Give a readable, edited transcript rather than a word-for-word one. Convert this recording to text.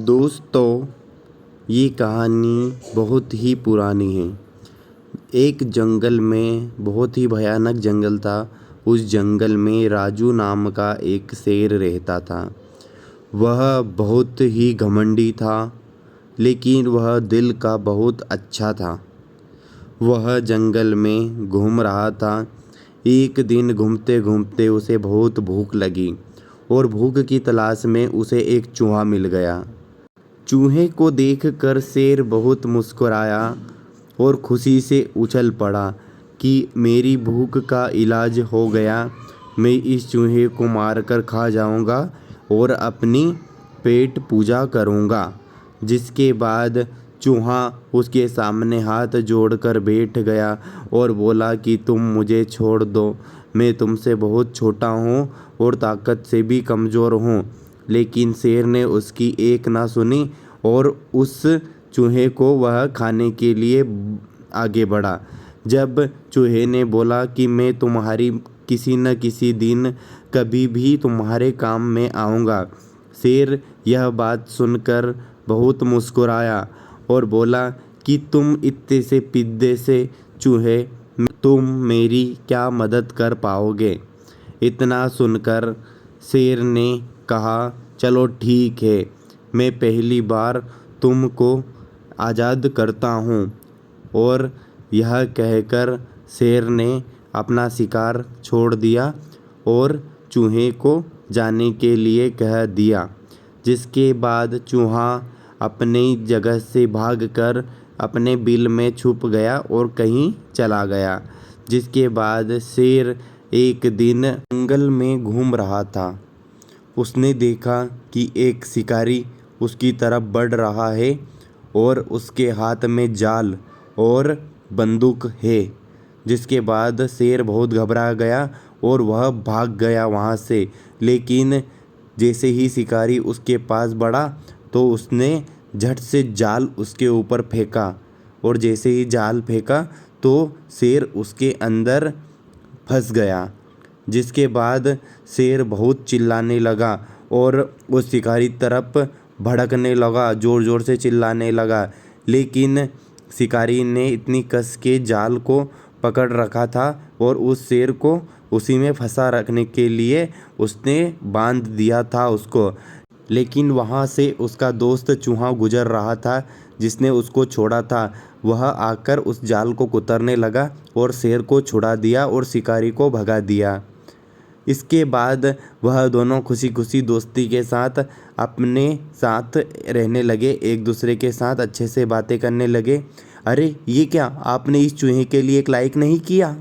दोस्तों, ये कहानी बहुत ही पुरानी है। एक जंगल में, बहुत ही भयानक जंगल था। उस जंगल में राजू नाम का एक शेर रहता था। वह बहुत ही घमंडी था, लेकिन वह दिल का बहुत अच्छा था। वह जंगल में घूम रहा था। एक दिन घूमते घूमते उसे बहुत भूख लगी और भूख की तलाश में उसे एक चूहा मिल गया। चूहे को देखकर शेर बहुत मुस्कुराया और खुशी से उछल पड़ा कि मेरी भूख का इलाज हो गया। मैं इस चूहे को मारकर खा जाऊंगा और अपनी पेट पूजा करूंगा। जिसके बाद चूहा उसके सामने हाथ जोड़कर बैठ गया और बोला कि तुम मुझे छोड़ दो, मैं तुमसे बहुत छोटा हूँ और ताकत से भी कमज़ोर हूँ। लेकिन शेर ने उसकी एक ना सुनी और उस चूहे को वह खाने के लिए आगे बढ़ा। जब चूहे ने बोला कि मैं तुम्हारी किसी न किसी दिन कभी भी तुम्हारे काम में आऊँगा, शेर यह बात सुनकर बहुत मुस्कुराया और बोला कि तुम इतने से पिद्दे से चूहे, तुम मेरी क्या मदद कर पाओगे। इतना सुनकर शेर ने कहा, चलो ठीक है, मैं पहली बार तुमको आज़ाद करता हूँ। और यह कहकर शेर ने अपना शिकार छोड़ दिया और चूहे को जाने के लिए कह दिया। जिसके बाद चूहा अपनी जगह से भागकर अपने बिल में छुप गया और कहीं चला गया। जिसके बाद शेर एक दिन जंगल में घूम रहा था। उसने देखा कि एक शिकारी उसकी तरफ बढ़ रहा है और उसके हाथ में जाल और बंदूक है। जिसके बाद शेर बहुत घबरा गया और वह भाग गया वहाँ से। लेकिन जैसे ही शिकारी उसके पास बढ़ा तो उसने झट से जाल उसके ऊपर फेंका और जैसे ही जाल फेंका तो शेर उसके अंदर फंस गया। जिसके बाद शेर बहुत चिल्लाने लगा और उस शिकारी तरफ भड़कने लगा, ज़ोर ज़ोर से चिल्लाने लगा। लेकिन शिकारी ने इतनी कस के जाल को पकड़ रखा था और उस शेर को उसी में फंसा रखने के लिए उसने बांध दिया था उसको। लेकिन वहाँ से उसका दोस्त चूहा गुजर रहा था, जिसने उसको छोड़ा था। वह आकर उस जाल को कुतरने लगा और शेर को छुड़ा दिया और शिकारी को भगा दिया। इसके बाद वह दोनों खुशी खुशी दोस्ती के साथ अपने साथ रहने लगे, एक दूसरे के साथ अच्छे से बातें करने लगे। अरे ये क्या, आपने इस चूहे के लिए एक लाइक नहीं किया?